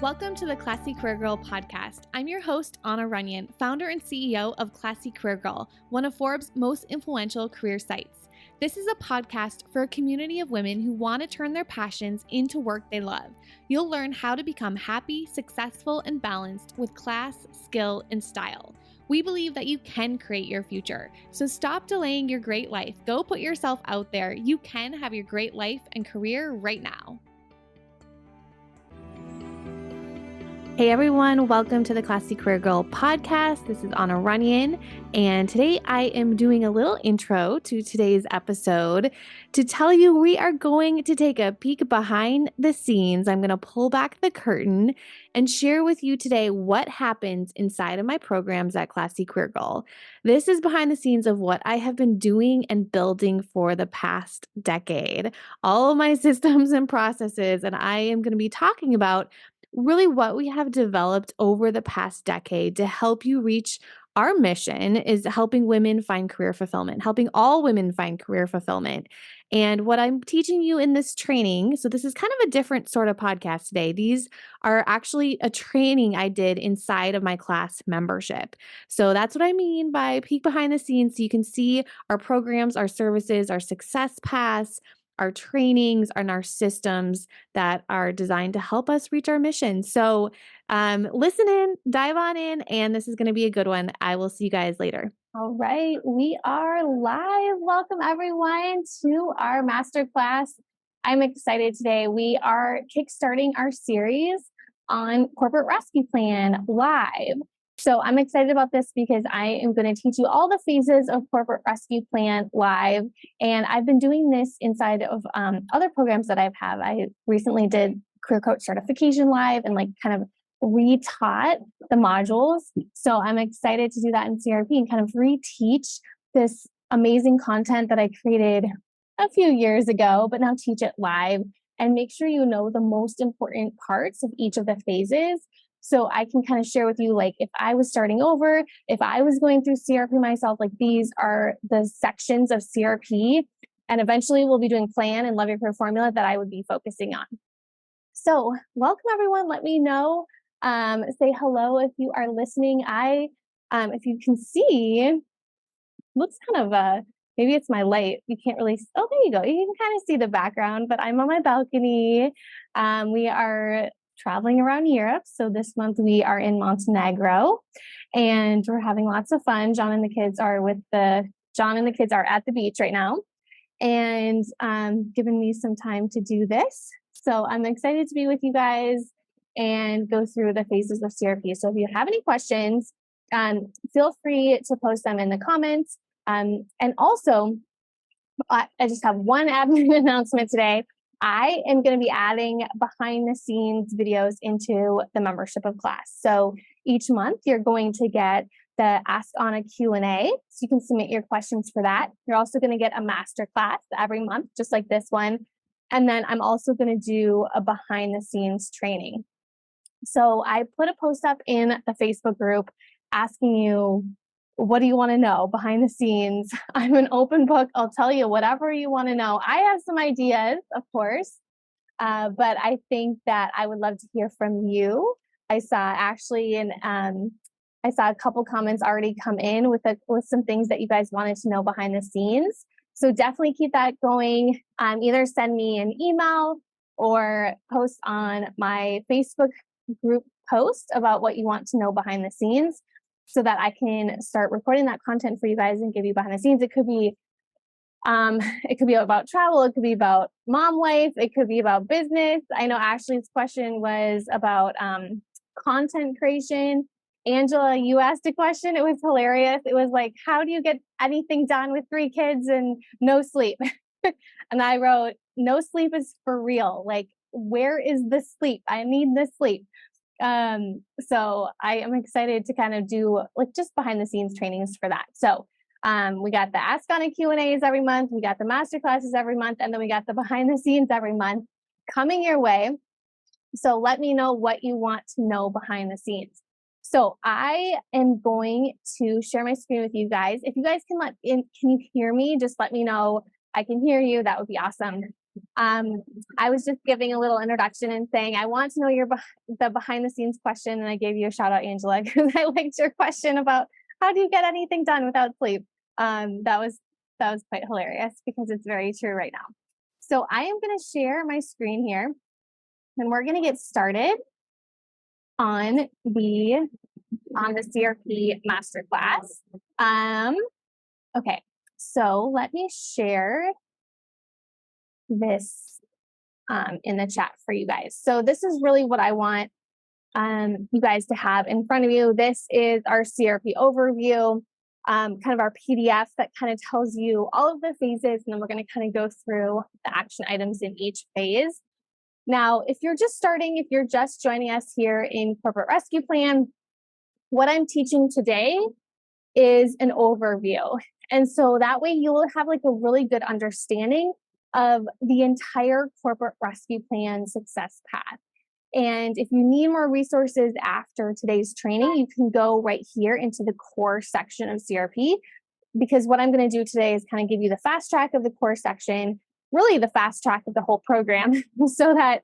Welcome to the Classy Career Girl podcast. I'm your host, Anna Runyon, founder and CEO of Classy Career Girl, one of Forbes' most influential career sites. This is a podcast for a community of women who want to turn their passions into work they love. You'll learn how to become happy, successful, and balanced with class, skill, and style. We believe that you can create your future. So stop delaying your great life. Go put yourself out there. You can have your great life and career right now. Hey everyone, welcome to the Classy Career Girl podcast. This is Anna Runyon, and today I am doing a little intro to today's episode to tell you we are going to take a peek behind the scenes. I'm going to pull back the curtain and share with you today what happens inside of my programs at Classy Career Girl. This is behind the scenes of what I have been doing and building for the past decade, all of my systems and processes, and I am going to be talking about really what we have developed over the past decade to help you reach our mission is helping women find career fulfillment, helping all women find career fulfillment. And what I'm teaching you in this training, so this is kind of a different sort of podcast today. These are actually a training I did inside of my class membership. So that's what I mean by peek behind the scenes. So you can see our programs, our services, our success paths, our trainings, and our systems that are designed to help us reach our mission. So listen in, dive on in, and this is going to be a good one. I will see you guys later. All right, we are live. Welcome everyone to our masterclass. I'm excited today. We are kickstarting our series on Corporate Rescue Plan live. So I'm excited about this because I am going to teach you all the phases of Corporate Rescue Plan live. And I've been doing this inside of other programs that I've had. I recently did Career Coach Certification live and kind of retaught the modules. So I'm excited to do that in CRP and kind of reteach this amazing content that I created a few years ago, but now teach it live and make sure you know the most important parts of each of the phases. So I can kind of share with you, if I was starting over, if I was going through CRP myself, these are the sections of CRP. And eventually we'll be doing plan and love your career formula that I would be focusing on. So welcome everyone. Let me know. Say hello if you are listening. If you can see, looks kind of, maybe it's my light. You can't really, oh, there you go. You can kind of see the background, but I'm on my balcony. We are traveling around Europe. So this month we are in Montenegro and we're having lots of fun. John and the kids are at the beach right now and giving me some time to do this. So I'm excited to be with you guys and go through the phases of CRP. So if you have any questions, feel free to post them in the comments. And also, I just have one admin announcement today. I am going to be adding behind the scenes videos into the membership of class. So each month you're going to get the Ask on a Q&A. So you can submit your questions for that. You're also going to get a master class every month, just like this one. And then I'm also going to do a behind the scenes training. So I put a post up in the Facebook group asking you, what do you want to know behind the scenes? I'm an open book. I'll tell you whatever you want to know. I have some ideas, of course, but I think that I would love to hear from you. I saw a couple comments already come in with some things that you guys wanted to know behind the scenes. So definitely keep that going. Either send me an email or post on my Facebook group post about what you want to know behind the scenes so that I can start recording that content for you guys and give you behind the scenes. It could be about travel. It could be about mom life. It could be about business. I know Ashley's question was about content creation. Angela, you asked a question. It was hilarious. It was like, how do you get anything done with 3 kids and no sleep? And I wrote, no sleep is for real. Where is the sleep? I need the sleep. So I am excited to kind of do just behind the scenes trainings for that. So we got the Ask on a Q&As every month. We got the master classes every month. And then we got the behind the scenes every month coming your way. So let me know what you want to know behind the scenes. So I am going to share my screen with you guys. If you guys can you hear me? Just let me know I can hear you. That would be awesome. I was just giving a little introduction and saying, I want to know the behind the scenes question. And I gave you a shout out, Angela, because I liked your question about how do you get anything done without sleep? That was quite hilarious because it's very true right now. So I am going to share my screen here and we're going to get started on the CRP masterclass. Okay, so let me share this in the chat for you guys. So this is really what I want you guys to have in front of you. This is our CRP overview, kind of our PDF that kind of tells you all of the phases, and then we're going to kind of go through the action items in each phase. Now, if you're just starting, if you're just joining us here in Corporate Rescue Plan, what I'm teaching today is an overview. And so that way you'll have like a really good understanding of the entire Corporate Rescue Plan success path. And if you need more resources after today's training, you can go right here into the core section of CRP, because what I'm going to do today is kind of give you the fast track of the core section, really the fast track of the whole program, so that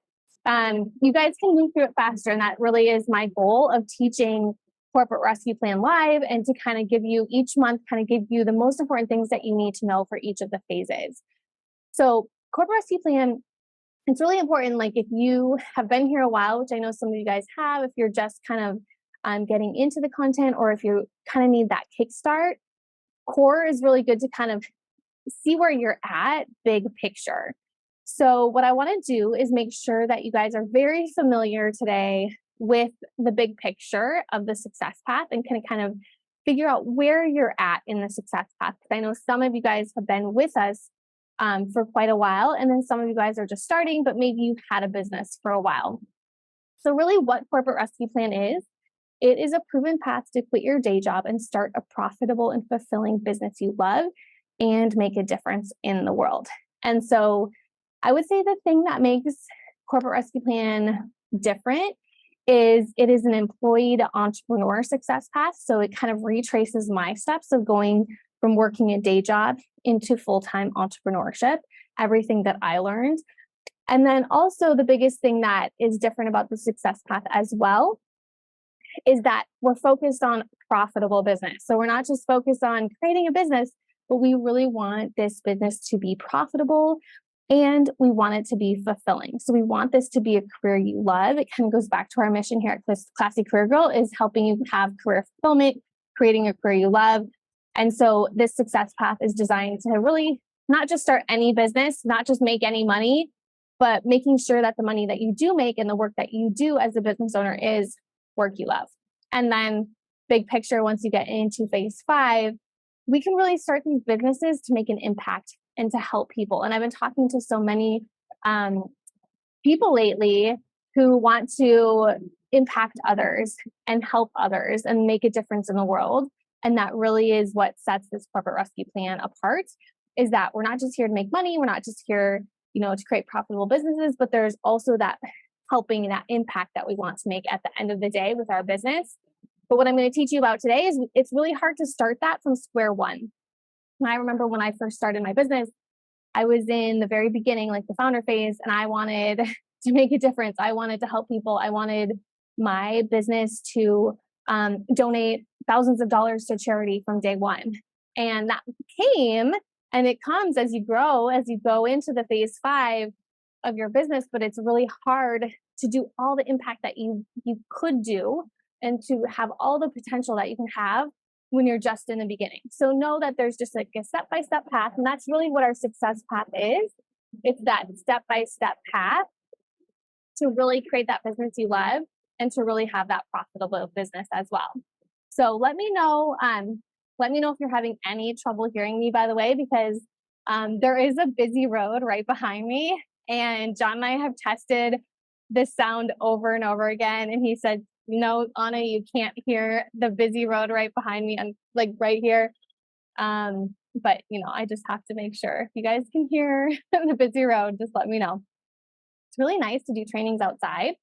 you guys can move through it faster. And that really is my goal of teaching Corporate Rescue Plan live, and to kind of give you each month, kind of give you the most important things that you need to know for each of the phases. So Corporate Rescue Plan, it's really important. Like if you have been here a while, which I know some of you guys have, if you're just kind of getting into the content, or if you kind of need that kickstart, core is really good to kind of see where you're at big picture. So what I want to do is make sure that you guys are very familiar today with the big picture of the success path, and can kind of figure out where you're at in the success path. Because I know some of you guys have been with us for quite a while, and then some of you guys are just starting, but maybe you've had a business for a while. So really what Corporate Rescue Plan is, it is a proven path to quit your day job and start a profitable and fulfilling business you love and make a difference in the world. And so I would say the thing that makes Corporate Rescue Plan different is it is an employee to entrepreneur success path. So it kind of retraces my steps of going from working a day job into full-time entrepreneurship, everything that I learned. And then also the biggest thing that is different about the success path as well is that we're focused on profitable business. So we're not just focused on creating a business, but we really want this business to be profitable, and we want it to be fulfilling. So we want this to be a career you love. It kind of goes back to our mission here at Classy Career Girl, is helping you have career fulfillment, creating a career you love. And so this success path is designed to really not just start any business, not just make any money, but making sure that the money that you do make and the work that you do as a business owner is work you love. And then big picture, once you get into phase 5, we can really start these businesses to make an impact and to help people. And I've been talking to so many people lately who want to impact others and help others and make a difference in the world. And that really is what sets this Corporate Rescue Plan apart, is that we're not just here to make money. We're not just here, to create profitable businesses, but there's also that helping, that impact that we want to make at the end of the day with our business. But what I'm going to teach you about today is it's really hard to start that from square one. And I remember when I first started my business, I was in the very beginning, like the founder phase, and I wanted to make a difference. I wanted to help people. I wanted my business to donate thousands of dollars to charity from day one. And that came, and it comes as you grow, as you go into the phase 5 of your business, but it's really hard to do all the impact that you could do and to have all the potential that you can have when you're just in the beginning. So know that there's just like a step-by-step path, and that's really what our success path is. It's that step-by-step path to really create that business you love and to really have that profitable business as well. So let me know if you're having any trouble hearing me, by the way, because there is a busy road right behind me, and John and I have tested this sound over and over again, and he said, no, Anna, you can't hear the busy road right behind me, and like right here. But I just have to make sure. If you guys can hear the busy road, just let me know. It's really nice to do trainings outside.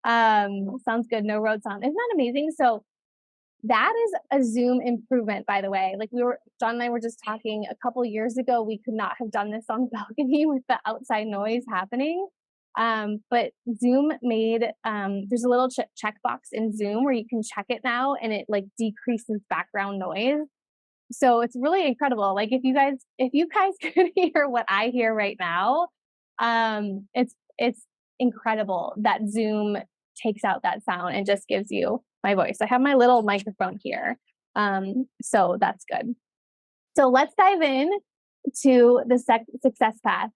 Sounds good. No road sound. Isn't that amazing? So That is a Zoom improvement, by the way. Like John and I were just talking a couple years ago, we could not have done this on the balcony with the outside noise happening. But Zoom made, there's a little checkbox in Zoom where you can check it now and it like decreases background noise. So it's really incredible. Like if you guys could hear what I hear right now, it's incredible that Zoom takes out that sound and just gives you my voice. I have my little microphone here. So that's good. So let's dive in to the success path.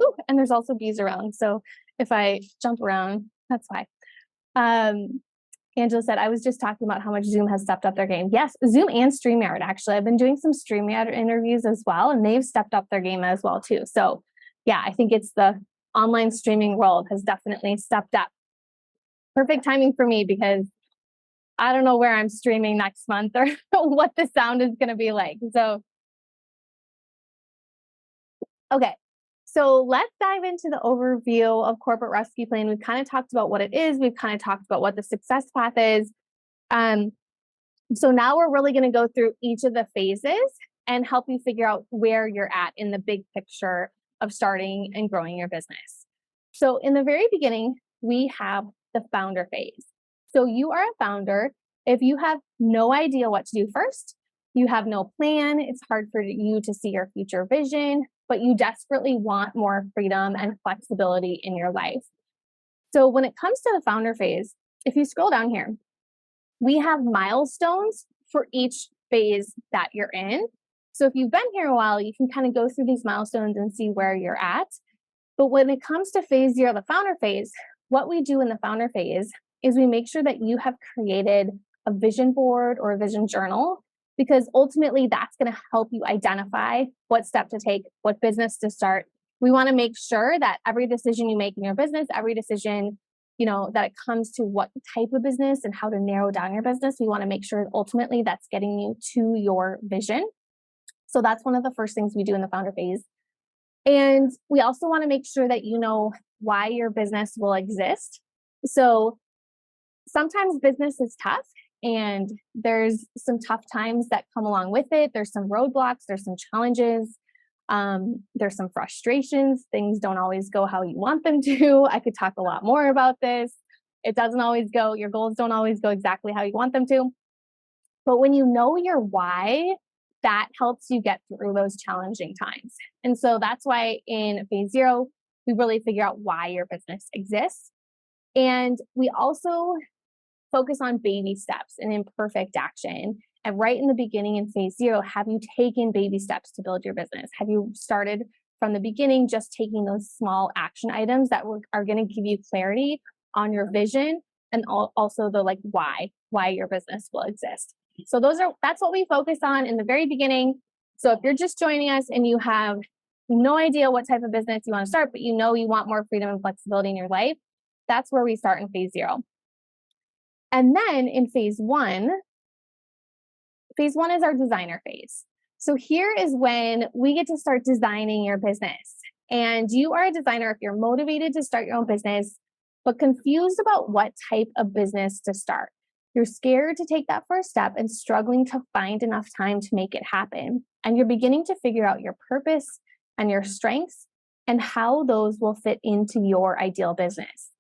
Ooh, and there's also bees around. So if I jump around, that's fine. Angela said, I was just talking about how much Zoom has stepped up their game. Yes, Zoom and StreamYard, actually. I've been doing some StreamYard interviews as well, and they've stepped up their game as well, too. So yeah, I think it's the online streaming world has definitely stepped up. Perfect timing for me because I don't know where I'm streaming next month or what the sound is going to be like. So, okay. So let's dive into the overview of Corporate Rescue Plan. We've kind of talked about what it is. We've kind of talked about what the success path is. So now we're really going to go through each of the phases and help you figure out where you're at in the big picture of starting and growing your business. So in the very beginning, we have the founder phase. So you are a founder. If you have no idea what to do first, you have no plan, it's hard for you to see your future vision, but you desperately want more freedom and flexibility in your life. So when it comes to the founder phase, if you scroll down here, we have milestones for each phase that you're in. So if you've been here a while, you can kind of go through these milestones and see where you're at. But when it comes to phase 0, the founder phase, what we do in the founder phase is we make sure that you have created a vision board or a vision journal, because ultimately that's going to help you identify what step to take, what business to start. We want to make sure that every decision you make in your business, every decision, that it comes to what type of business and how to narrow down your business, we want to make sure ultimately that's getting you to your vision. So that's one of the first things we do in the founder phase. And we also want to make sure that you know why your business will exist. So sometimes business is tough and there's some tough times that come along with it. There's some roadblocks, there's some challenges, there's some frustrations. Things don't always go how you want them to. I could talk a lot more about this. It doesn't always go, your goals don't always go exactly how you want them to. But when you know your why, that helps you get through those challenging times. And so that's why in phase 0, we really figure out why your business exists. And we also focus on baby steps and imperfect action. And right in the beginning in phase 0, have you taken baby steps to build your business? Have you started from the beginning just taking those small action items that are going to give you clarity on your vision and also the why your business will exist? So that's what we focus on in the very beginning. So if you're just joining us and you have no idea what type of business you want to start, but you want more freedom and flexibility in your life, that's where we start in phase 0. And then in phase 1 is our designer phase. So here is when we get to start designing your business. And you are a designer if you're motivated to start your own business, but confused about what type of business to start. You're scared to take that first step and struggling to find enough time to make it happen. And you're beginning to figure out your purpose and your strengths and how those will fit into your ideal business.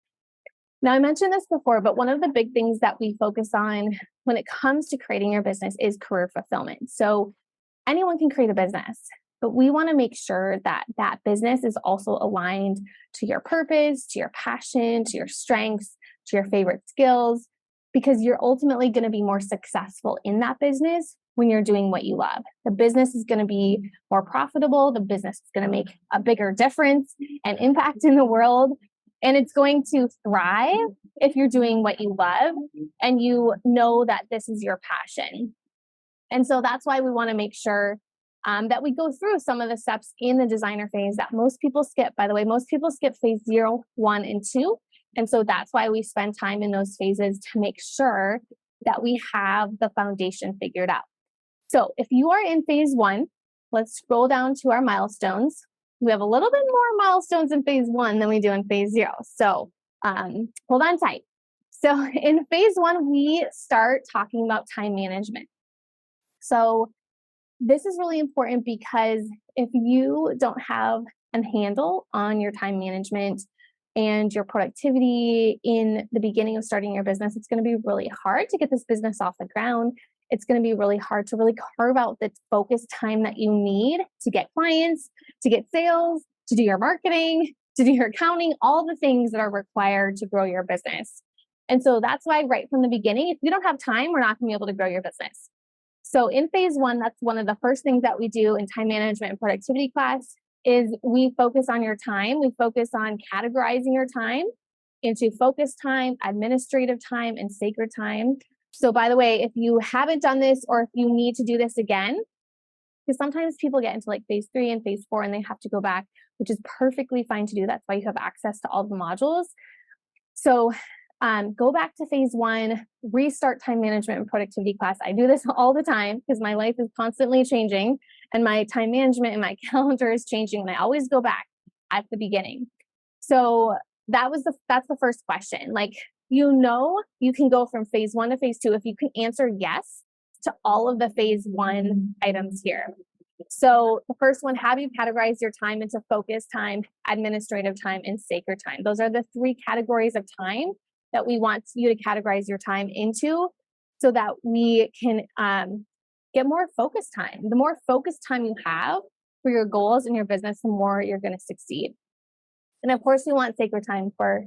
Now, I mentioned this before, but one of the big things that we focus on when it comes to creating your business is career fulfillment. So anyone can create a business, but we want to make sure that that business is also aligned to your purpose, to your passion, to your strengths, to your favorite skills, because you're ultimately going to be more successful in that business when you're doing what you love. The business is going to be more profitable. The business is going to make a bigger difference and impact in the world. And it's going to thrive if you're doing what you love and you know that this is your passion. And so that's why we want to make sure that we go through some of the steps in the designer phase that most people skip. By the way, most people skip phase 0, 1, and 2. And so that's why we spend time in those phases to make sure that we have the foundation figured out. So if you are in phase 1, let's scroll down to our milestones. We have a little bit more milestones in phase 1 than we do in phase 0. So hold on tight. So in phase one, we start talking about time management. So this is really important because if you don't have a handle on your time management and your productivity in the beginning of starting your business, it's going to be really hard to get this business off the ground. It's going to be really hard to really carve out the focused time that you need to get clients, to get sales, to do your marketing, to do your accounting, all the things that are required to grow your business. And so that's why right from the beginning, if you don't have time, we're not going to be able to grow your business. So in phase one, that's one of the first things that we do in time management and productivity class is we focus on your time. We focus on categorizing your time into focus time, administrative time, and sacred time. So by the way, if you haven't done this or if you need to do this again, because sometimes people get into like phase three and phase four and they have to go back, which is perfectly fine to do. That's why you have access to all the modules. So go back to phase one, restart time management and productivity class. I do this all the time because my life is constantly changing and my time management and my calendar is changing. And I always go back at the beginning. So that's the first question. Like, you can go from phase one to phase two if you can answer yes to all of the phase one items here. So the first one, have you categorized your time into focus time, administrative time, and sacred time? Those are the three categories of time that we want you to categorize your time into so that we can get more focus time. The more focused time you have for your goals in your business, the more you're going to succeed. And of course, we want sacred time for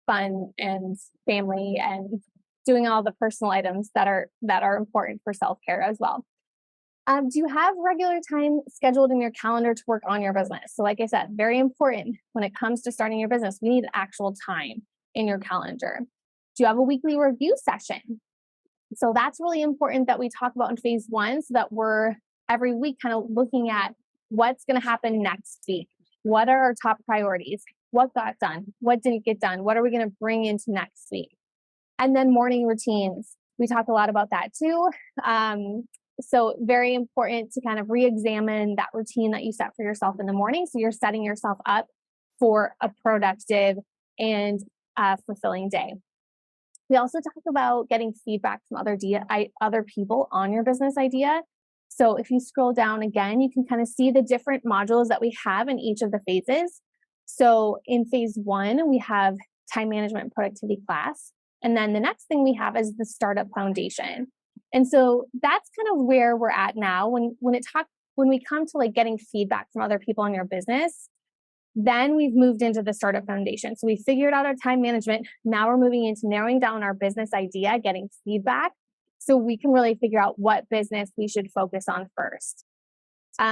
fun and family and doing all the personal items that are important for self-care as well. Do you have regular time scheduled in your calendar to work on your business? So like I said, very important when it comes to starting your business, we need actual time in your calendar. Do you have a weekly review session? So that's really important that we talk about in phase one so that we're every week kind of looking at what's going to happen next week. What are our top priorities? What got done? What didn't get done? What are we going to bring into next week? And then morning routines. We talk a lot about that too. So very important to kind of re-examine that routine that you set for yourself in the morning. So you're setting yourself up for a productive and fulfilling day. We also talk about getting feedback from other people on your business idea. So if you scroll down again, you can kind of see the different modules that we have in each of the phases. So in phase one, we have time management and productivity class. And then the next thing we have is the startup foundation. And so that's kind of where we're at now. When we come to like getting feedback from other people on your business, then we've moved into the startup foundation. So we figured out our time management. Now we're moving into narrowing down our business idea, getting feedback, so we can really figure out what business we should focus on first.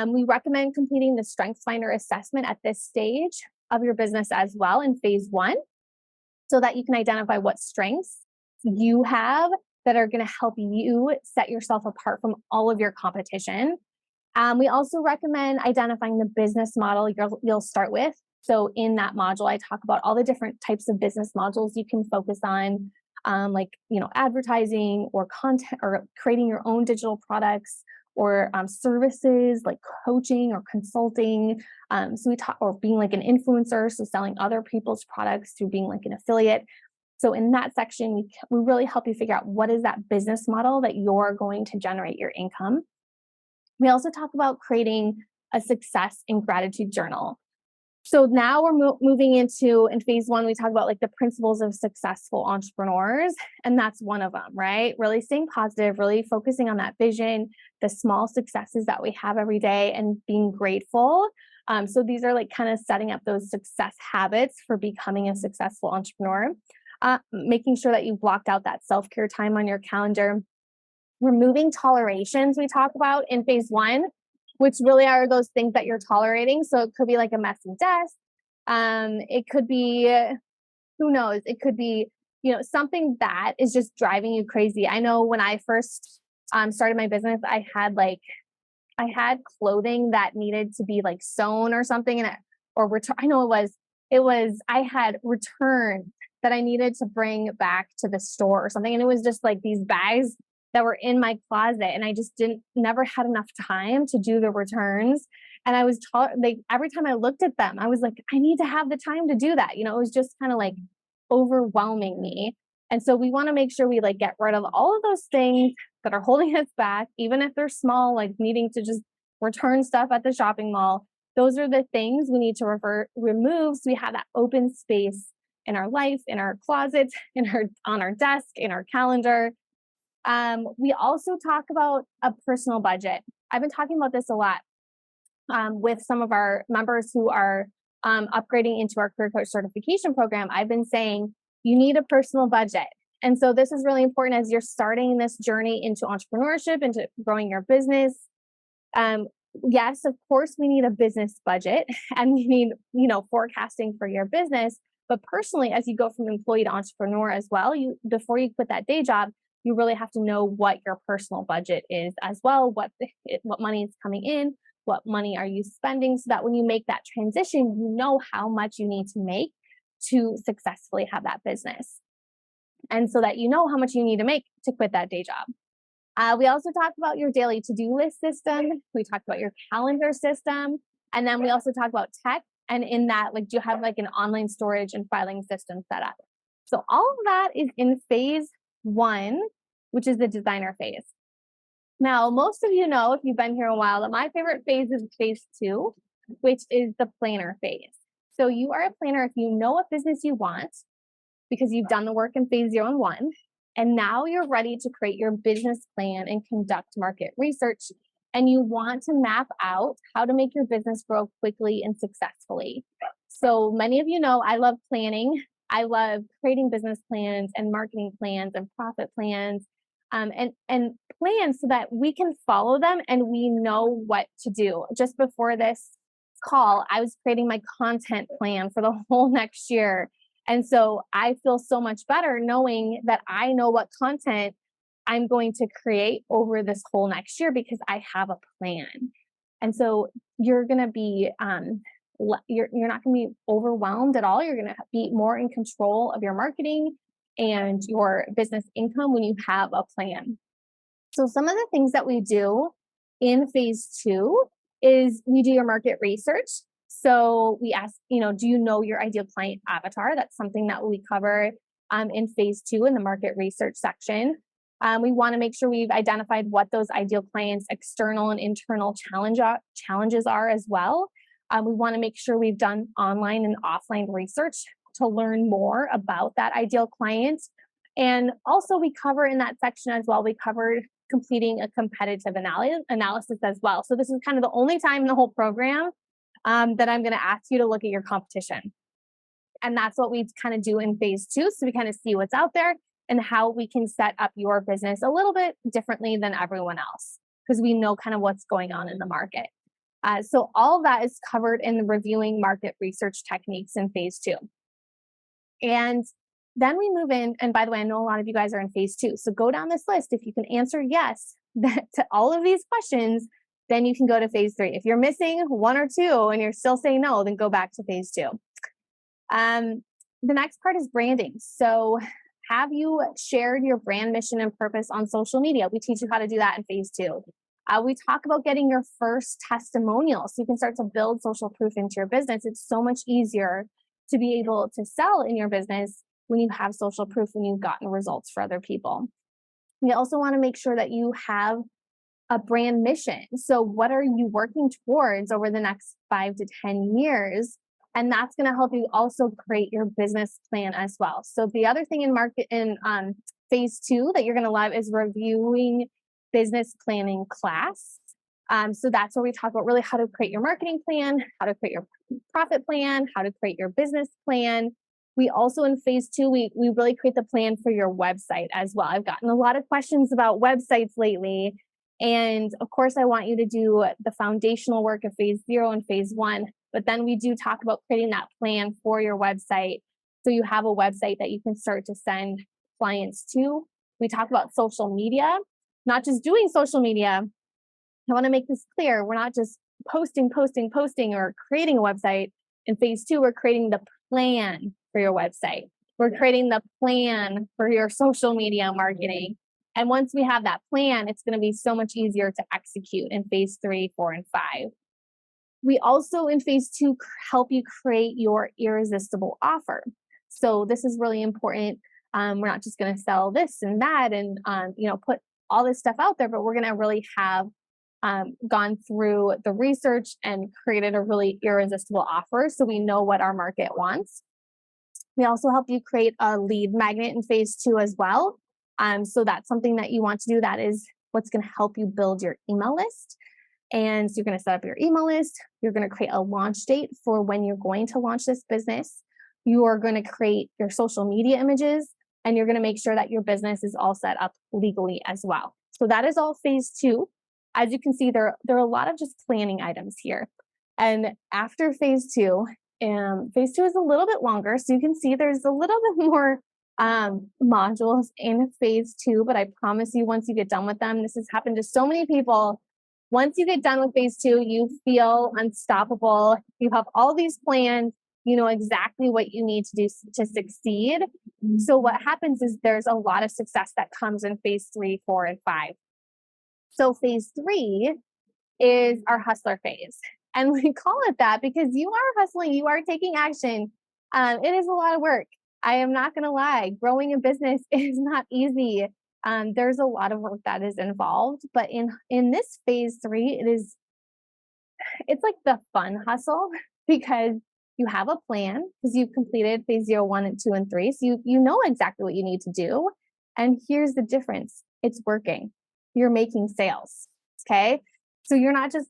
We recommend completing the StrengthsFinder assessment at this stage of your business as well in phase one, so that you can identify what strengths you have that are going to help you set yourself apart from all of your competition. We also recommend identifying the business model you'll start with. So in that module, I talk about all the different types of business modules you can focus on, like advertising or content or creating your own digital products or services like coaching or consulting. So we talk, or being like an influencer, so selling other people's products through being like an affiliate. So in that section, we really help you figure out what is that business model that you're going to generate your income. We also talk about creating a success and gratitude journal. So now we're moving into, in phase one, we talk about like the principles of successful entrepreneurs. And that's one of them, right? Really staying positive, really focusing on that vision, the small successes that we have every day and being grateful. So these are like kind of setting up those success habits for becoming a successful entrepreneur. Making sure that you blocked out that self-care time on your calendar. Removing tolerations we talk about in phase one, which really are those things that you're tolerating. So it could be like a messy desk. It could be, who knows? It could be, something that is just driving you crazy. I know when I first started my business, I had clothing that needed to be like sewn or something, I had returned that I needed to bring back to the store or something, and it was just like these bags that were in my closet, and I just never had enough time to do the returns. And I was every time I looked at them, I was like, I need to have the time to do that. It was just kind of like overwhelming me. And so we want to make sure we like get rid of all of those things that are holding us back, even if they're small, like needing to just return stuff at the shopping mall. Those are the things we need to remove so we have that open space in our life, in our closet, on our desk, in our calendar. We also talk about a personal budget. I've been talking about this a lot with some of our members who are upgrading into our career coach certification program. I've been saying you need a personal budget. And so this is really important as you're starting this journey into entrepreneurship, into growing your business. Um, yes, of course, we need a business budget and we need, forecasting for your business. But personally, as you go from employee to entrepreneur as well, before you quit that day job, you really have to know what your personal budget is as well, what money is coming in, what money are you spending, so that when you make that transition, you know how much you need to make to successfully have that business. And so that you know how much you need to make to quit that day job. We also talked about your daily to-do list system. We talked about your calendar system. And then we also talked about tech. And in that, like, do you have like an online storage and filing system set up? So all of that is in phase 1, which is the designer phase. Now, most of you know, if you've been here a while, that my favorite phase is phase 2, which is the planner phase. So you are a planner if you know what business you want, because you've done the work in phase 0 and 1. And now you're ready to create your business plan and conduct market research. And you want to map out how to make your business grow quickly and successfully. So many of you know I love planning. I love creating business plans and marketing plans and profit plans, and plans so that we can follow them and we know what to do. Just before this call, I was creating my content plan for the whole next year. And so I feel so much better knowing that I know what content I'm going to create over this whole next year because I have a plan. And so you're going to be, you're not going to be overwhelmed at all. You're going to be more in control of your marketing and your business income when you have a plan. So some of the things that we do in phase 2 is we do your market research. So we ask, do you know your ideal client avatar? That's something that we cover in phase 2 in the market research section. We want to make sure we've identified what those ideal clients' external and internal challenges are as well. We want to make sure we've done online and offline research to learn more about that ideal client. And also we cover in that section as well, we covered completing a competitive analysis as well. So this is kind of the only time in the whole program that I'm going to ask you to look at your competition. And that's what we kind of do in phase 2. So we kind of see what's out there and how we can set up your business a little bit differently than everyone else, because we know kind of what's going on in the market. So all of that is covered in the reviewing market research techniques in phase 2. And then we move in, and by the way, I know a lot of you guys are in phase 2. So go down this list. If you can answer yes to all of these questions, then you can go to phase 3. If you're missing 1 or 2 and you're still saying no, then go back to phase 2. The next part is branding. So have you shared your brand mission and purpose on social media? We teach you how to do that in phase 2. We talk about getting your first testimonial so you can start to build social proof into your business. It's so much easier to be able to sell in your business when you have social proof, when you've gotten results for other people. We also want to make sure that you have a brand mission. So what are you working towards over the next 5 to 10 years? And that's going to help you also create your business plan as well. So the other thing in phase 2 that you're going to love is reviewing business planning class. So that's where we talk about really how to create your marketing plan, how to create your profit plan, how to create your business plan. We also in phase 2, we really create the plan for your website as well. I've gotten a lot of questions about websites lately. And of course, I want you to do the foundational work of phase 0 and phase 1. But then we do talk about creating that plan for your website. So you have a website that you can start to send clients to. We talk about social media, not just doing social media. I want to make this clear. We're not just posting or creating a website. In phase 2, we're creating the plan for your website. We're creating the plan for your social media marketing. And once we have that plan, it's going to be so much easier to execute in phase 3, 4, and 5. We also in phase 2 help you create your irresistible offer. So this is really important. We're not just going to sell this and that and, put all this stuff out there, but we're going to really have gone through the research and created a really irresistible offer so we know what our market wants. We also help you create a lead magnet in phase 2 as well. So that's something that you want to do. That is what's going to help you build your email list. And so you're going to set up your email list. You're going to create a launch date for when you're going to launch this business. You are going to create your social media images, and you're going to make sure that your business is all set up legally as well. So that is all phase 2. As you can see, there are a lot of just planning items here. And after phase 2 is a little bit longer. So you can see there's a little bit more modules in phase 2, but I promise you, once you get done with them, this has happened to so many people. Once you get done with phase 2, you feel unstoppable. You have all these plans. You know exactly what you need to do to succeed. So what happens is there's a lot of success that comes in phase 3, 4, and 5. So phase 3 is our hustler phase. And we call it that because you are hustling, you are taking action. It is a lot of work. I am not going to lie. Growing a business is not easy. There's a lot of work that is involved, but in this phase 3, it's like the fun hustle because you have a plan because you've completed phase 0, 1, and 2, and 3. So you know exactly what you need to do. And here's the difference. It's working. You're making sales. Okay. So you're not just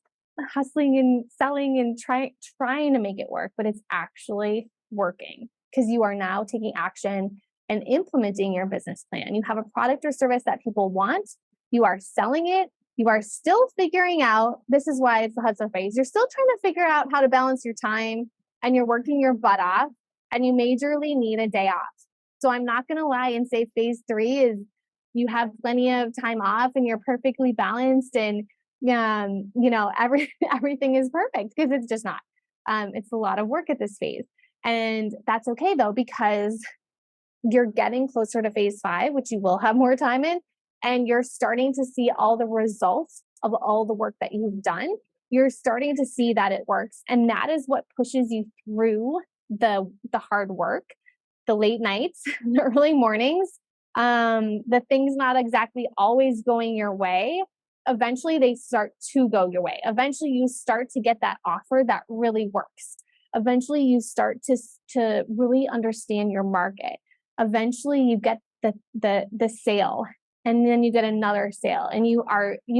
hustling and selling and trying to make it work, but it's actually working because you are now taking action and implementing your business plan. You have a product or service that people want. You are selling it. You are still figuring out, this is why it's the hustle phase. You're still trying to figure out how to balance your time, and you're working your butt off, and you majorly need a day off. So I'm not going to lie and say phase 3 is you have plenty of time off and you're perfectly balanced and everything is perfect, because it's just not. It's a lot of work at this phase. And that's okay though, because you're getting closer to phase 5, which you will have more time in, and you're starting to see all the results of all the work that you've done. You're starting to see that it works. And that is what pushes you through the hard work, the late nights, the early mornings, the things not exactly always going your way. Eventually they start to go your way. Eventually you start to get that offer that really works. Eventually you start to really understand your market. Eventually you get the sale, and then you get another sale, and you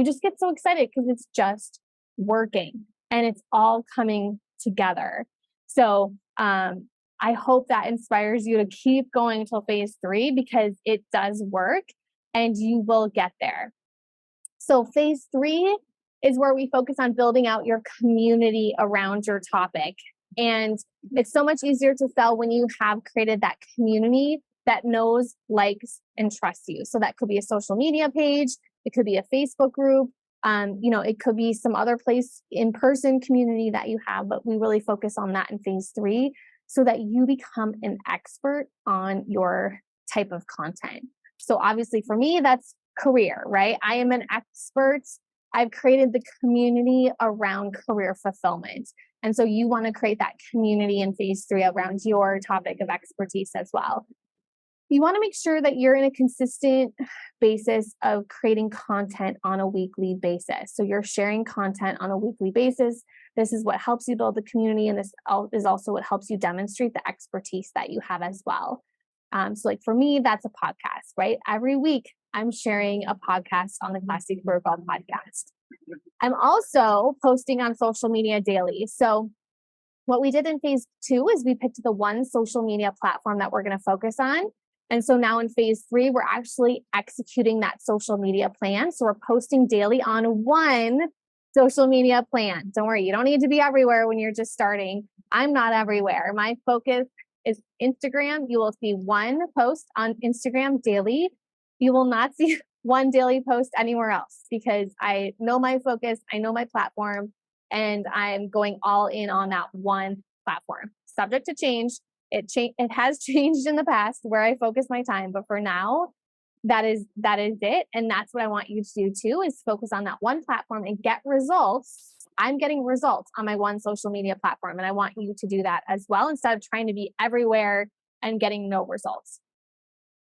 just get so excited because it's just working and it's all coming together. So I hope that inspires you to keep going until phase 3, because it does work and you will get there. So phase 3 is where we focus on building out your community around your topic. And it's so much easier to sell when you have created that community that knows, likes, and trusts you. So that could be a social media page. It could be a Facebook group. It could be some other place, in-person community that you have, but we really focus on that in phase 3 so that you become an expert on your type of content. So obviously for me, that's career, right? I am an expert. I've created the community around career fulfillment. And so you want to create that community in phase 3 around your topic of expertise as well. You want to make sure that you're in a consistent basis of creating content on a weekly basis. So you're sharing content on a weekly basis. This is what helps you build the community, and this is also what helps you demonstrate the expertise that you have as well. So like for me, that's a podcast, right? Every week, I'm sharing a podcast on the Classy Career Girl podcast. I'm also posting on social media daily. So what we did in phase 2 is we picked the one social media platform that we're going to focus on. And so now in phase 3, we're actually executing that social media plan. So we're posting daily on one social media plan. Don't worry, you don't need to be everywhere when you're just starting. I'm not everywhere. My focus is Instagram. You will see one post on Instagram daily. You will not see one daily post anywhere else, because I know my focus, I know my platform, and I'm going all in on that one platform. Subject to change. It has changed in the past where I focus my time, but for now, that is it. And that's what I want you to do too, is focus on that one platform and get results. I'm getting results on my one social media platform, and I want you to do that as well, instead of trying to be everywhere and getting no results.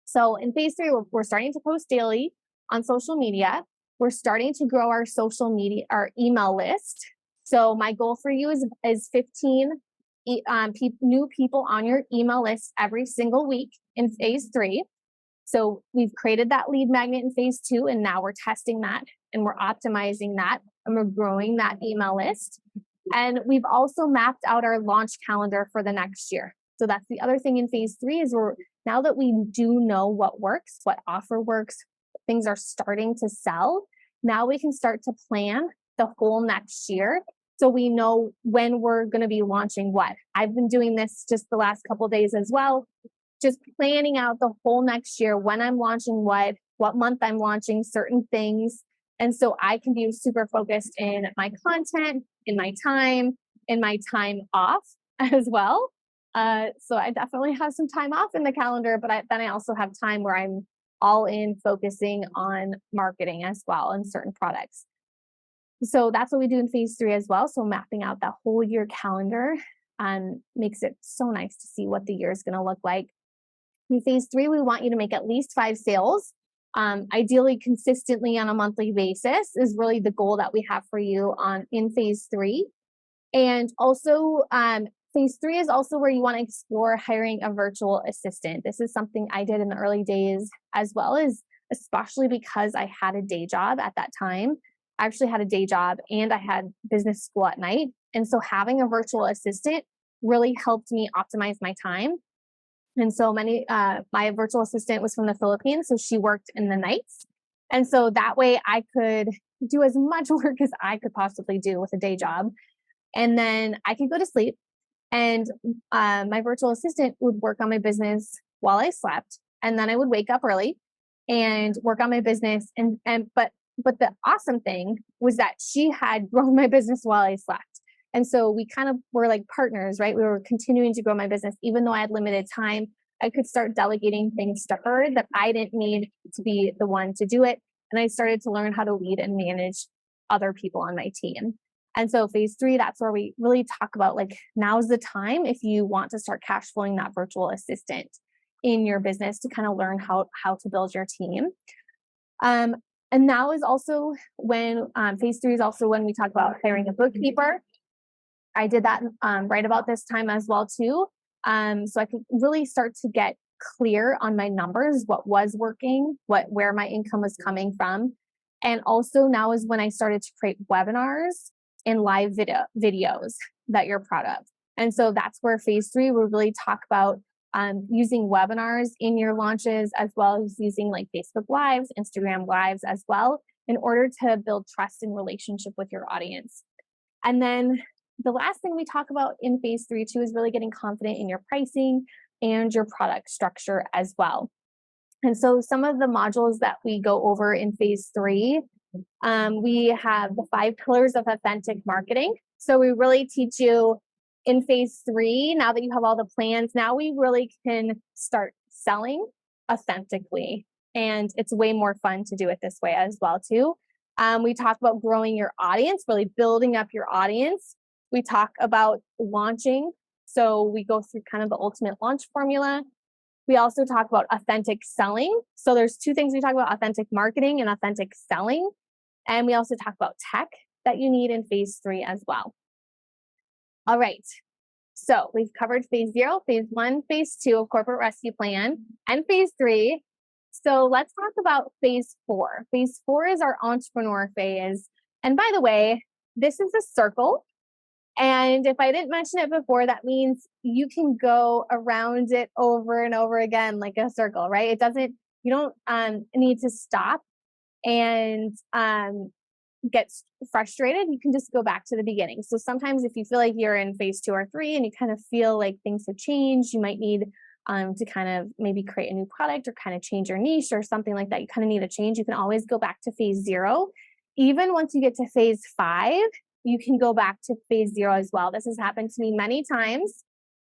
So in phase three, we're starting to post daily on social media. We're starting to grow our social media, our email list. So my goal for you is 15 new people on your email list every single week in phase three. So we've created that lead magnet in phase two, and now we're testing that and we're optimizing that and we're growing that email list. And we've also mapped out our launch calendar for the next year. So that's the other thing in phase three is now that we do know what works, what offer works, things are starting to sell, now we can start to plan the whole next year. So we know when we're going to be launching what. I've been doing this just the last couple of days as well, just planning out the whole next year, when I'm launching what month I'm launching certain things. And so I can be super focused in my content, in my time off as well. So I definitely have some time off in the calendar, but then I also have time where I'm all in focusing on marketing as well and certain products. So that's what we do in phase three as well. So mapping out that whole year calendar makes it so nice to see what the year is going to look like. In phase three, we want you to make at least 5 sales, ideally consistently on a monthly basis is really the goal that we have for you in phase three. And also, phase three is also where you want to explore hiring a virtual assistant. This is something I did in the early days, as well as especially because I had a day job at that time. I actually had a day job and I had business school at night. And so having a virtual assistant really helped me optimize my time. And so my virtual assistant was from the Philippines, so she worked in the nights. And so that way I could do as much work as I could possibly do with a day job. And then I could go to sleep, and my virtual assistant would work on my business while I slept. And then I would wake up early and work on my business. But the awesome thing was that she had grown my business while I slept. And so we kind of were like partners, right? We were continuing to grow my business. Even though I had limited time, I could start delegating things to her that I didn't need to be the one to do it. And I started to learn how to lead and manage other people on my team. And so phase three, that's where we really talk about like, now's the time if you want to start cash flowing that virtual assistant in your business to kind of learn how to build your team. And now is also when phase three is also when we talk about hiring a bookkeeper. I did that right about this time as well too. So I could really start to get clear on my numbers, what was working, where my income was coming from. And also now is when I started to create webinars and live videos that you're proud of. And so that's where phase three will really talk about using webinars in your launches, as well as using like Facebook Lives, Instagram Lives as well, in order to build trust and relationship with your audience. And then the last thing we talk about in phase three too is really getting confident in your pricing and your product structure as well. And so some of the modules that we go over in phase three, we have the 5 pillars of authentic marketing. So we really teach you in phase three, now that you have all the plans, now we really can start selling authentically. And it's way more fun to do it this way as well too. We talk about growing your audience, really building up your audience. We talk about launching. So we go through kind of the ultimate launch formula. We also talk about authentic selling. So there's 2 things we talk about: authentic marketing and authentic selling. And we also talk about tech that you need in phase three as well. All right. So we've covered phase 0, phase 1, phase 2 of corporate rescue plan, and phase 3. So let's talk about phase 4. Phase 4 is our entrepreneur phase. And by the way, this is a circle. And if I didn't mention it before, that means you can go around it over and over again like a circle, right? You don't need to stop and get frustrated. You can just go back to the beginning. So sometimes if you feel like you're in phase 2 or 3 and you kind of feel like things have changed, you might need to kind of maybe create a new product or kind of change your niche or something like that. You kind of need a change. You can always go back to phase 0. Even once you get to phase 5, you can go back to phase 0 as well. This has happened to me many times.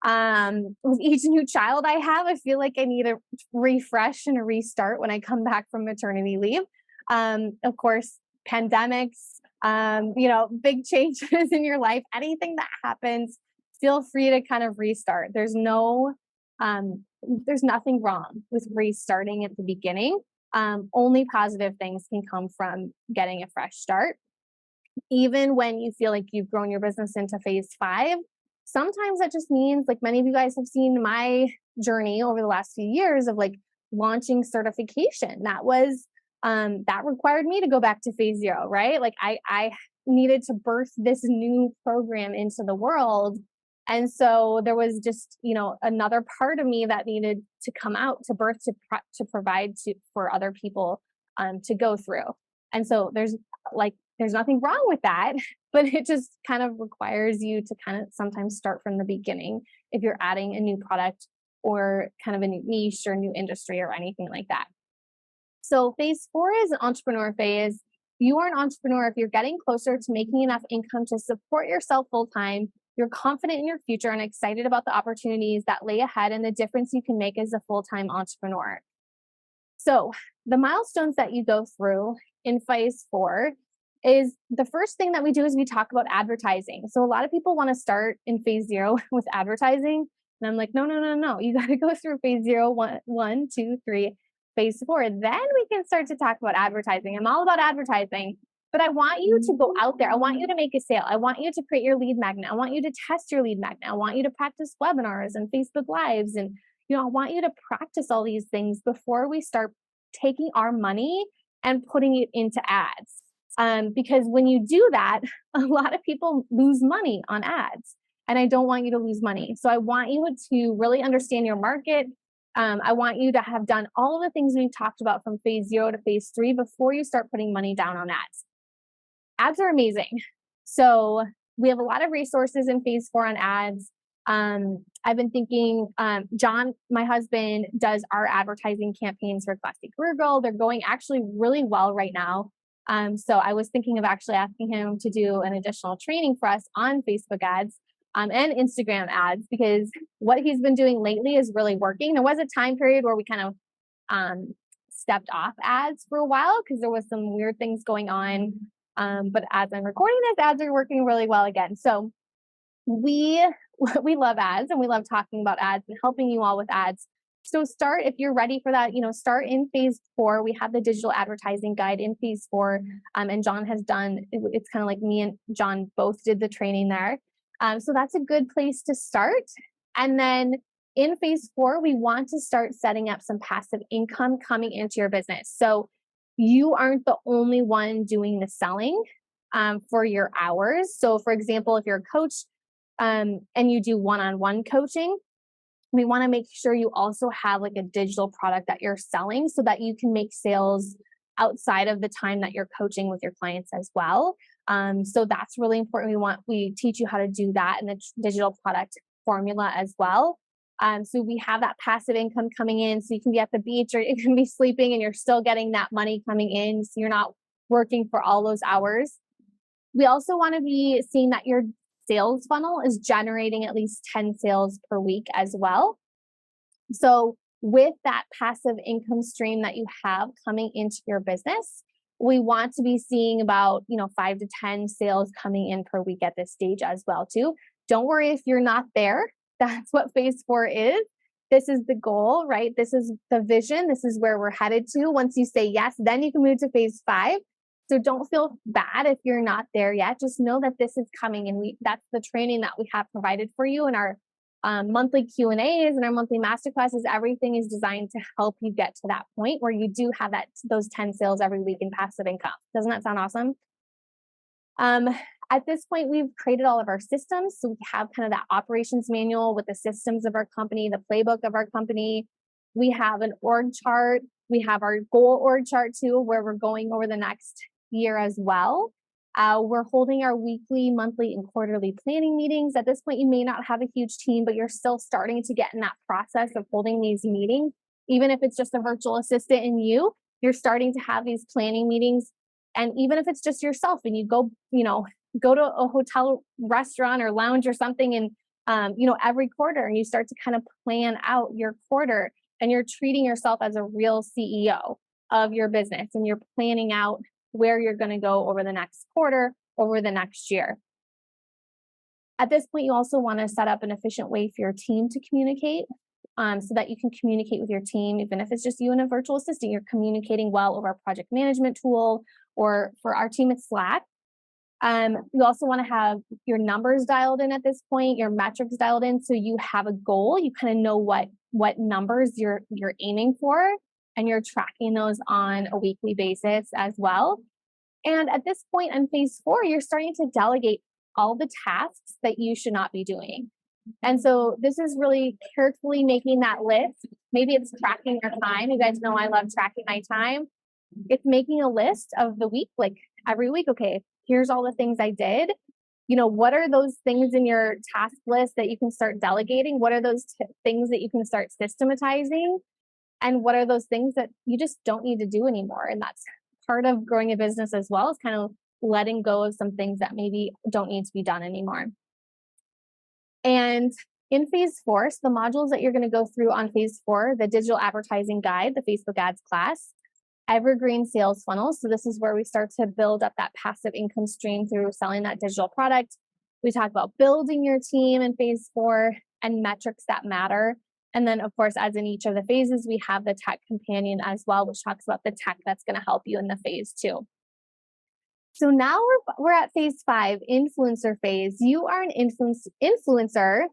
With each new child I have, I feel like I need a refresh and a restart when I come back from maternity leave. Of course, pandemics, big changes in your life, anything that happens, feel free to kind of restart. There's no There's nothing wrong with restarting at the beginning. Only positive things can come from getting a fresh start. Even when you feel like you've grown your business into phase 5, sometimes that just means, like many of you guys have seen my journey over the last few years of like launching certification. That required me to go back to phase 0, right? Like I needed to birth this new program into the world. And so there was just, another part of me that needed to come out to birth to provide for other people to go through. And so there's nothing wrong with that, but it just kind of requires you to kind of sometimes start from the beginning if you're adding a new product or kind of a new niche or new industry or anything like that. So phase 4 is an entrepreneur phase. You are an entrepreneur if you're getting closer to making enough income to support yourself full time. You're confident in your future and excited about the opportunities that lay ahead and the difference you can make as a full time entrepreneur. So, the milestones that you go through in phase 4 is the first thing that we do is we talk about advertising. So, a lot of people want to start in phase 0 with advertising. And I'm like, no, no, no, no. You got to go through phase 0, 1, 2, 3, phase 4. Then we can start to talk about advertising. I'm all about advertising, but I want you to go out there. I want you to make a sale. I want you to create your lead magnet. I want you to test your lead magnet. I want you to practice webinars and Facebook Lives. And, I want you to practice all these things before we start taking our money and putting it into ads. Because when you do that, a lot of people lose money on ads. And I don't want you to lose money. So I want you to really understand your market. I want you to have done all of the things we've talked about from phase 0 to phase 3 before you start putting money down on ads. Ads are amazing. So we have a lot of resources in phase 4 on ads. I've been thinking, John, my husband, does our advertising campaigns for Classy Career Girl. They're going actually really well right now. So I was thinking of actually asking him to do an additional training for us on Facebook ads and Instagram ads, because what he's been doing lately is really working. There was a time period where we kind of stepped off ads for a while because there was some weird things going on. But as I'm recording this, ads are working really well again. So we love ads and we love talking about ads and helping you all with ads. So start, if you're ready for that, start in phase 4. We have the digital advertising guide in phase 4. And John has done, it's kind of like me and John both did the training there. So that's a good place to start. And then in phase 4, we want to start setting up some passive income coming into your business. So you aren't the only one doing the selling for your hours. So for example, if you're a coach, and you do one-on-one coaching, we want to make sure you also have like a digital product that you're selling so that you can make sales outside of the time that you're coaching with your clients as well. So that's really important. We teach you how to do that in the digital product formula as well. So we have that passive income coming in, so you can be at the beach or you can be sleeping and you're still getting that money coming in. So you're not working for all those hours. We also want to be seeing that your sales funnel is generating at least 10 sales per week as well. So with that passive income stream that you have coming into your business, we want to be seeing about, 5 to 10 sales coming in per week at this stage as well too. Don't worry if you're not there. That's what phase 4 is. This is the goal, right? This is the vision. This is where we're headed to. Once you say yes, then you can move to phase 5. So don't feel bad if you're not there yet. Just know that this is coming, and that's the training that we have provided for you in our monthly Q&As and our monthly masterclasses. Everything is designed to help you get to that point where you do have those 10 sales every week in passive income. Doesn't that sound awesome? At this point, we've created all of our systems. So we have kind of that operations manual with the systems of our company, the playbook of our company. We have an org chart. We have our goal org chart too, where we're going over the next year as well. We're holding our weekly, monthly, and quarterly planning meetings. At this point, you may not have a huge team, but you're still starting to get in that process of holding these meetings. Even if it's just a virtual assistant and you're starting to have these planning meetings. And even if it's just yourself and you go to a hotel, restaurant, or lounge or something, and every quarter, and you start to kind of plan out your quarter, and you're treating yourself as a real CEO of your business, and you're planning out where you're going to go over the next quarter, over the next year. At this point, you also want to set up an efficient way for your team to communicate. so that you can communicate with your team. Even if it's just you and a virtual assistant, you're communicating well over a project management tool, or for our team, it's Slack. You also want to have your numbers dialed in at this point, your metrics dialed in, so you have a goal. You kind of know what numbers you're aiming for, and you're tracking those on a weekly basis as well. And at this point in phase 4, you're starting to delegate all the tasks that you should not be doing. And so this is really carefully making that list. Maybe it's tracking your time. You guys know I love tracking my time. It's making a list of the week, like every week. Okay, here's all the things I did. What are those things in your task list that you can start delegating? What are those things that you can start systematizing? And what are those things that you just don't need to do anymore? And that's part of growing a business as well, is kind of letting go of some things that maybe don't need to be done anymore. And in phase 4, so the modules that you're going to go through on phase 4, the digital advertising guide, the Facebook ads class, evergreen sales funnels. So this is where we start to build up that passive income stream through selling that digital product. We talk about building your team in phase 4 and metrics that matter. And then, of course, as in each of the phases, we have the tech companion as well, which talks about the tech that's going to help you in the phase 2. So now we're at phase 5, influencer phase. You are an influencer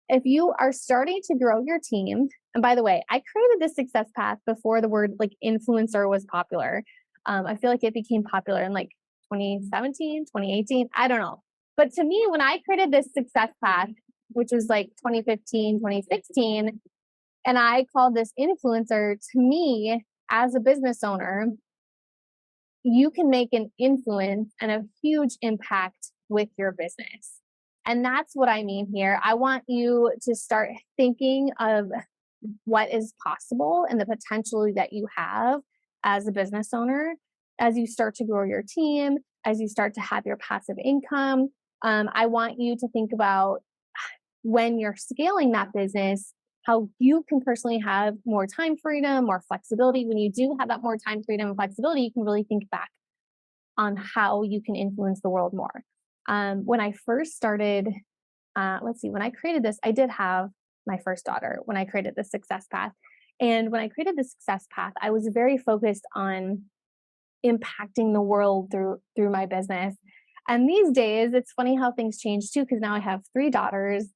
if you are starting to grow your team. And by the way, I created this success path before the word like influencer was popular. I feel like it became popular in like 2017, 2018. I don't know. But to me, when I created this success path, which was like 2015, 2016, and I called this influencer, to me, as a business owner, you can make an influence and a huge impact with your business. And that's what I mean here. I want you to start thinking of what is possible and the potential that you have as a business owner as you start to grow your team, as you start to have your passive income. I want you to think about when you're scaling that business, how you can personally have more time freedom, more flexibility. When you do have that more time freedom and flexibility, you can really think back on how you can influence the world more. When I first started, when I created this, I did have my first daughter when I created the success path. And when I created the success path, I was very focused on impacting the world through my business. And these days, it's funny how things change too, because now I have 3 daughters,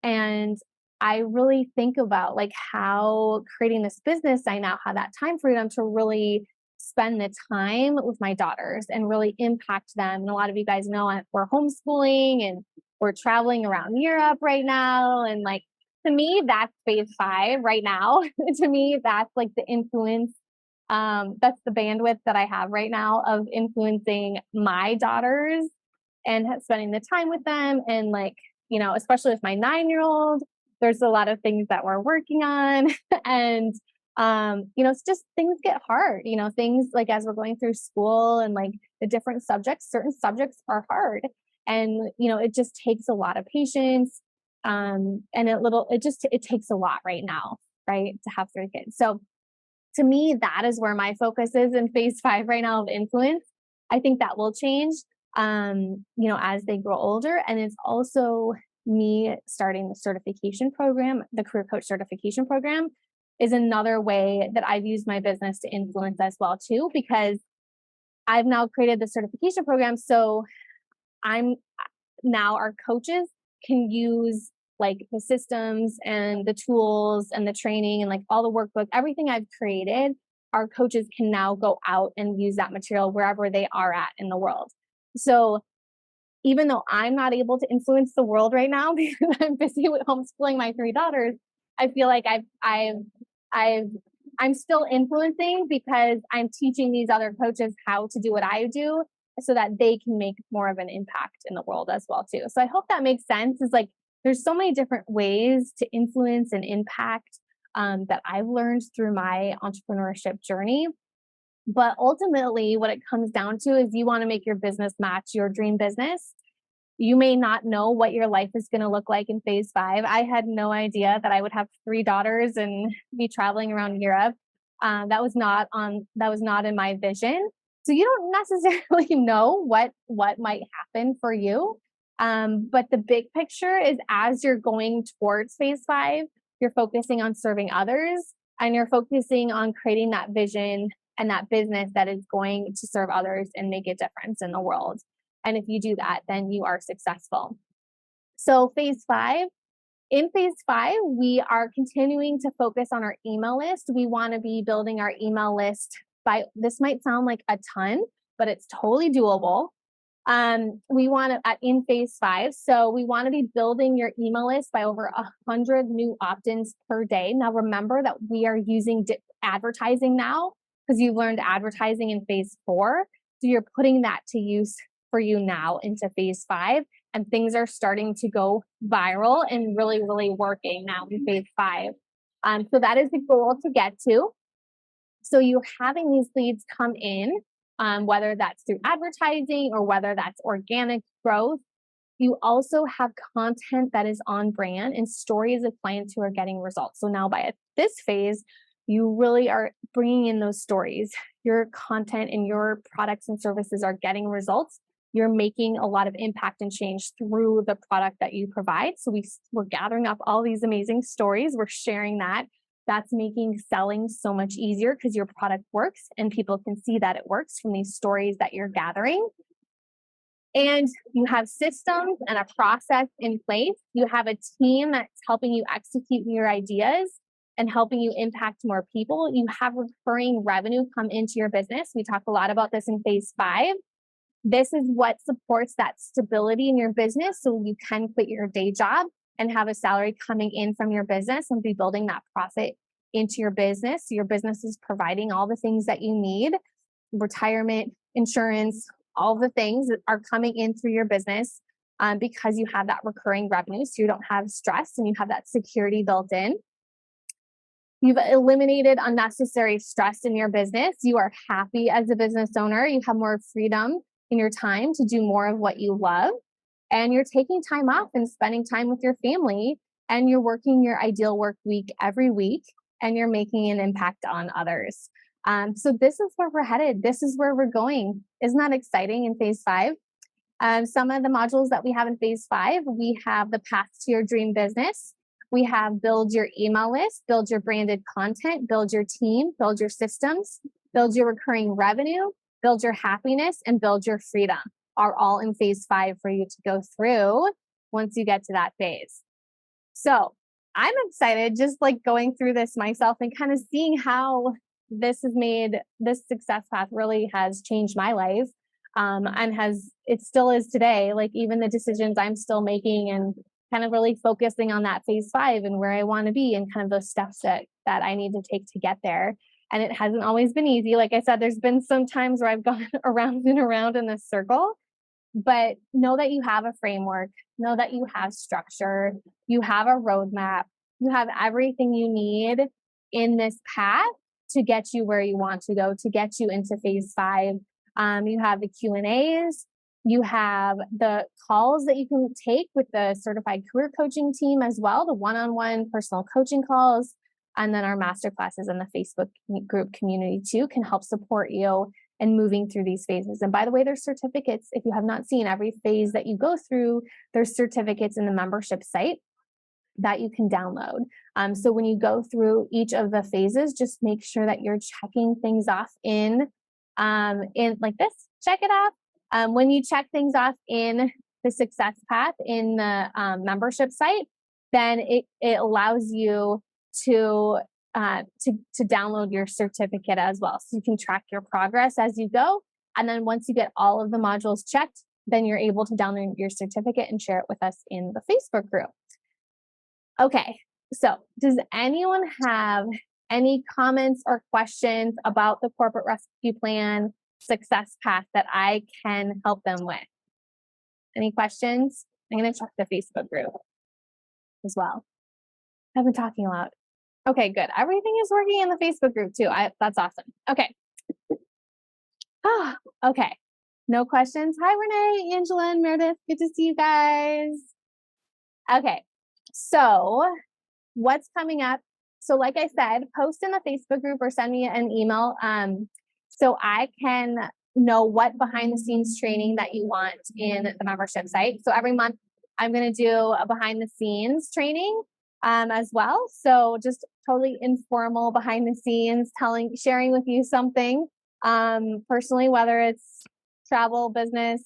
and I really think about like how creating this business, I now have that time freedom to really spend the time with my daughters and really impact them. And a lot of you guys know we're homeschooling and we're traveling around Europe right now. And like, to me, that's phase 5 right now. To me, that's like the influence. That's the bandwidth that I have right now of influencing my daughters and spending the time with them. And like, especially with my 9-year-old, there's a lot of things that we're working on. And it's just things get hard, things like as we're going through school and like the different subjects, certain subjects are hard. And, it just takes a lot of patience. And it takes a lot right now, right, to have 3 kids. So to me, that is where my focus is in phase 5 right now of influence. I think that will change, as they grow older. And it's also me starting the certification program, the career coach certification program is another way that I've used my business to influence as well too, because I've now created the certification program. So now our coaches can use like the systems and the tools and the training and like all the workbook, everything I've created, our coaches can now go out and use that material wherever they are at in the world. So even though I'm not able to influence the world right now because I'm busy with homeschooling my 3 daughters, I feel like I'm still influencing because I'm teaching these other coaches how to do what I do so that they can make more of an impact in the world as well too. So I hope that makes sense. It's like there's so many different ways to influence and impact that I've learned through my entrepreneurship journey. But ultimately, what it comes down to is you want to make your business match your dream business. You may not know what your life is going to look like in phase 5. I had no idea that I would have 3 daughters and be traveling around Europe. That was not in my vision. So you don't necessarily know what might happen for you. But the big picture is as you're going towards phase 5, you're focusing on serving others, and you're focusing on creating that vision and that business that is going to serve others and make a difference in the world. And if you do that, then you are successful. So in phase 5, we are continuing to focus on our email list. We want to be building our email list by, this might sound like a ton, but it's totally doable. We want to, in phase 5, so we want to be building your email list by over 100 new opt-ins per day. Now, remember that we are using advertising now because you've learned advertising in phase 4. So you're putting that to use for you now into phase 5. And things are starting to go viral and really, really working now in phase 5. So that is the goal to get to. So you're having these leads come in, whether that's through advertising or whether that's organic growth. You also have content that is on brand and stories of clients who are getting results. So now by this phase, you really are bringing in those stories. Your content and your products and services are getting results. You're making a lot of impact and change through the product that you provide. So we're gathering up all these amazing stories. We're sharing that. That's making selling so much easier because your product works and people can see that it works from these stories that you're gathering. And you have systems and a process in place. You have a team that's helping you execute your ideas and helping you impact more people. You have recurring revenue come into your business. We talk a lot about this in phase 5. This is what supports that stability in your business so you can quit your day job and have a salary coming in from your business and be building that profit into your business. So your business is providing all the things that you need, retirement, insurance, all the things that are coming in through your business because you have that recurring revenue. So you don't have stress and you have that security built in. You've eliminated unnecessary stress in your business. You are happy as a business owner. You have more freedom in your time to do more of what you love. And you're taking time off and spending time with your family. And you're working your ideal work week every week. And you're making an impact on others. So this is where we're headed. This is where we're going. Isn't that exciting in phase 5? Some of the modules that we have in phase 5, we have the path to your dream business. We have build your email list, build your branded content, build your team, build your systems, build your recurring revenue, build your happiness, and build your freedom are all in phase 5 for you to go through once you get to that phase. So I'm excited just like going through this myself and kind of seeing how this success path really has changed my life. And it still is today, like even the decisions I'm still making and kind of really focusing on that phase 5 and where I want to be and kind of those steps that I need to take to get there. And it hasn't always been easy. Like I said, there's been some times where I've gone around and around in this circle, but know that you have a framework, know that you have structure, you have a roadmap, you have everything you need in this path to get you where you want to go, to get you into phase 5. You have the Q&As, you have the calls that you can take with the certified career coaching team as well, the one-on-one personal coaching calls, and then our masterclasses and the Facebook group community too can help support you in moving through these phases. And by the way, there's certificates. If you have not seen every phase that you go through, there's certificates in the membership site that you can download. So when you go through each of the phases, just make sure that you're checking things off in like this, check it off. When you check things off in the success path in the membership site, then it allows you to download your certificate as well. So you can track your progress as you go. And then once you get all of the modules checked, then you're able to download your certificate and share it with us in the Facebook group. Okay, so does anyone have any comments or questions about the corporate rescue plan success path that I can help them with? Any questions? I'm going to check the Facebook group as well. I've been talking a lot. Okay, good. Everything is working in the Facebook group too. That's awesome. Okay. Okay. No questions. Hi, Renee, Angela, and Meredith. Good to see you guys. Okay. So what's coming up? So like I said, post in the Facebook group or send me an email so I can know what behind the scenes training that you want in the membership site. So every month I'm going to do a behind the scenes training as well. So just totally informal behind the scenes, sharing with you something personally, whether it's travel, business,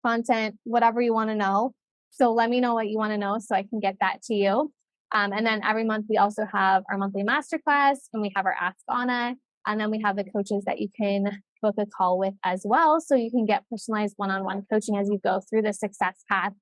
content, whatever you want to know. So let me know what you want to know so I can get that to you. And then every month we also have our monthly masterclass and we have our Ask Anna. And then we have the coaches that you can book a call with as well. So you can get personalized one-on-one coaching as you go through the success path.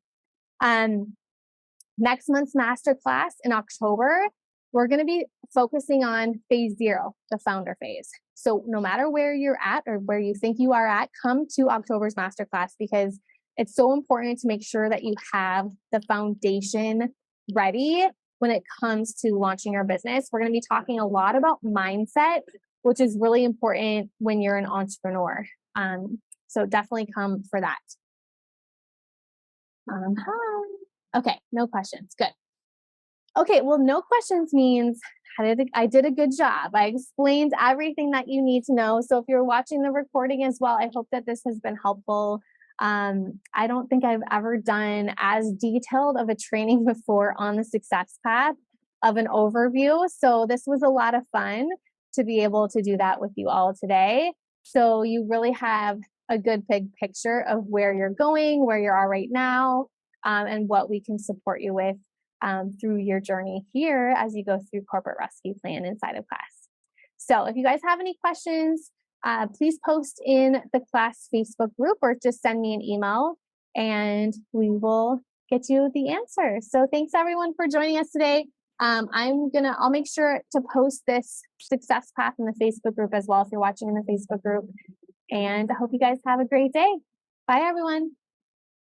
Next month's masterclass in October, we're going to be focusing on phase 0, the founder phase. So no matter where you're at or where you think you are at, come to October's masterclass because it's so important to make sure that you have the foundation ready when it comes to launching your business. We're going to be talking a lot about mindset, which is really important when you're an entrepreneur. So definitely come for that. Okay, no questions. Good. Okay, well, no questions means I did a good job. I explained everything that you need to know. So if you're watching the recording as well, I hope that this has been helpful. I don't think I've ever done as detailed of a training before on the success path of an overview. So this was a lot of fun to be able to do that with you all today. So you really have a good big picture of where you're going, where you are right now, and what we can support you with through your journey here as you go through Corporate Rescue Plan inside of class. So if you guys have any questions, please post in the class Facebook group or just send me an email and we will get you the answer. So thanks everyone for joining us today. I'll make sure to post this success path in the Facebook group as well if you're watching in the Facebook group. And I hope you guys have a great day. Bye everyone.